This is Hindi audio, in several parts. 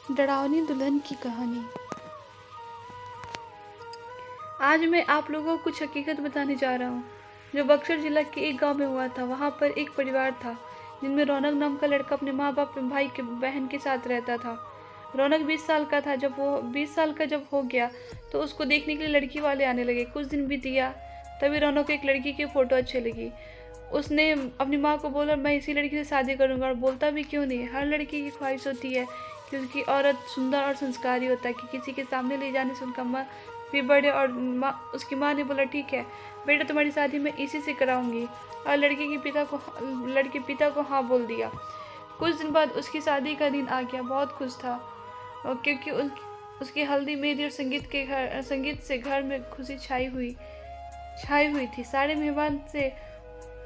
डरावनी दुल्हन की कहानी। आज मैं आप लोगों को कुछ हकीकत बताने जा रहा हूँ जो बक्सर जिला के एक गांव में हुआ था। वहाँ पर एक परिवार था जिनमें रौनक नाम का लड़का अपने माँ बाप भाई के बहन के साथ रहता था। रौनक 20 साल का था। जब वो 20 साल का जब हो गया तो उसको देखने के लिए लड़की वाले आने लगे। कुछ दिन बीत गया, तभी रौनक को एक लड़की की फ़ोटो अच्छी लगी। उसने अपनी माँ को बोला, मैं इसी लड़की से शादी करूँगा। और बोलता भी क्यों नहीं, हर लड़की की ख्वाहिश होती है कि उसकी औरत सुंदर और संस्कारी होता है, कि किसी के सामने ले जाने से उनका मन भी बढ़े। और उसकी माँ ने बोला, ठीक है बेटा, तुम्हारी शादी मैं इसी से कराऊंगी। और लड़के पिता को हाँ बोल दिया। कुछ दिन बाद उसकी शादी का दिन आ गया। बहुत खुश था और क्योंकि उसकी हल्दी, मेहंदी और संगीत से घर में खुशी छाई हुई थी। सारे मेहमान से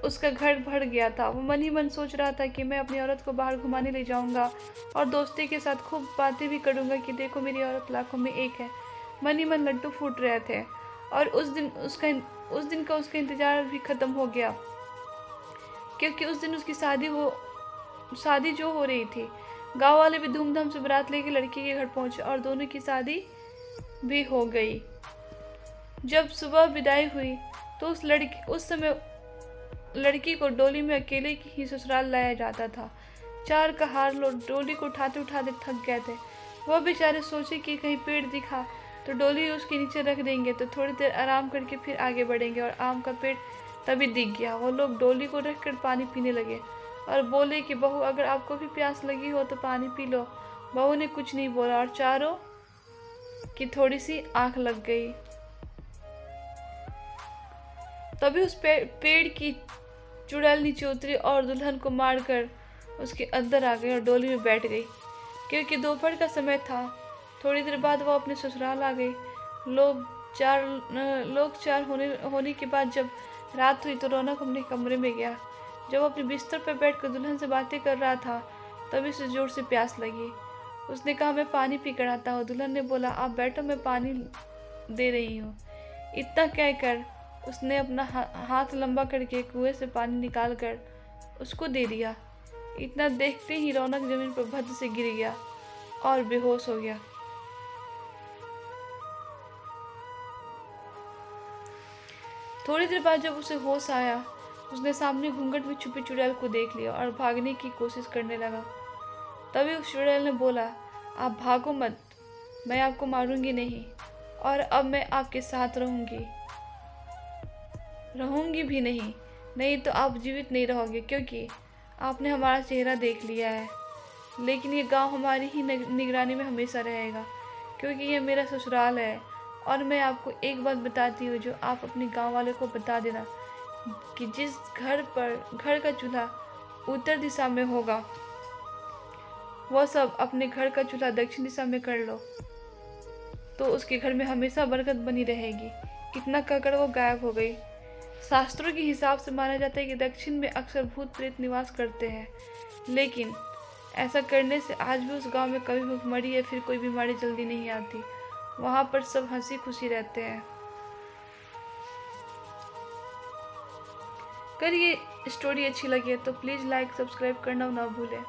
उसका घर भर गया था। वो मन ही मन सोच रहा था कि मैं अपनी औरत को बाहर घुमाने ले जाऊंगा और दोस्ती के साथ खूब बातें भी करूंगा कि देखो मेरी औरत लाखों में एक है। मन ही मन लड्डू फूट रहे थे। और उस दिन का उसका इंतजार भी खत्म हो गया, क्योंकि उस दिन उसकी शादी जो हो रही थी। गांव वाले भी धूमधाम से बारात लेके लड़की के घर पहुंचे और दोनों की शादी भी हो गई। जब सुबह विदाई हुई तो उस समय लड़की को डोली में अकेले ही ससुराल लाया जाता था। 4 कहार लोग डोली को उठाते उठाते थक गए थे। वह बेचारे सोचे कि कहीं पेड़ दिखा तो डोली उसके नीचे रख देंगे, तो थोड़ी देर आराम करके फिर आगे बढ़ेंगे। और आम का पेड़ तभी दिख गया। वो लोग डोली को रखकर पानी पीने लगे और बोले कि बहू, अगर आपको भी प्यास लगी हो तो पानी पी लो। बहू ने कुछ नहीं बोला और चारों की थोड़ी सी आंख लग गई। तभी उस पेड़ की चुड़ैल नीचे उतरी और दुल्हन को मारकर उसके अंदर आ गई और डोली में बैठ गई। क्योंकि दोपहर का समय था, थोड़ी देर बाद वो अपने ससुराल आ गई। लोग चार होने के बाद जब रात हुई तो रौनक अपने कमरे में गया। जब वो अपने बिस्तर पर बैठकर दुल्हन से बातें कर रहा था तभी उसे जोर से प्यास लगी। उसने कहा, मैं पानी पी कर आता हूँ। दुल्हन ने बोला, आप बैठो, मैं पानी दे रही हूँ। इतना कहकर उसने अपना हाथ लंबा करके कुएं से पानी निकाल कर उसको दे दिया। इतना देखते ही रौनक जमीन पर भद्द से गिर गया और बेहोश हो गया। थोड़ी देर बाद जब उसे होश आया, उसने सामने घूंघट में छुपी चुड़ैल को देख लिया और भागने की कोशिश करने लगा। तभी उस चुड़ैल ने बोला, आप भागो मत, मैं आपको मारूंगी नहीं, और अब मैं आपके साथ रहूंगी भी नहीं तो आप जीवित नहीं रहोगे, क्योंकि आपने हमारा चेहरा देख लिया है। लेकिन ये गांव हमारी ही निगरानी में हमेशा रहेगा, क्योंकि ये मेरा ससुराल है। और मैं आपको एक बात बताती हूँ जो आप अपने गांव वाले को बता देना, कि जिस घर का चूल्हा उत्तर दिशा में होगा, वह सब अपने घर का चूल्हा दक्षिण दिशा में कर लो, तो उसके घर में हमेशा बरकत बनी रहेगी। इतना कहकर वो गायब हो गई। शास्त्रों के हिसाब से माना जाता है कि दक्षिण में अक्सर भूत प्रेत निवास करते हैं, लेकिन ऐसा करने से आज भी उस गांव में कभी भूखमरी या फिर कोई बीमारी जल्दी नहीं आती। वहां पर सब हंसी खुशी रहते हैं। अगर ये स्टोरी अच्छी लगी है तो प्लीज़ लाइक सब्सक्राइब करना ना भूलें।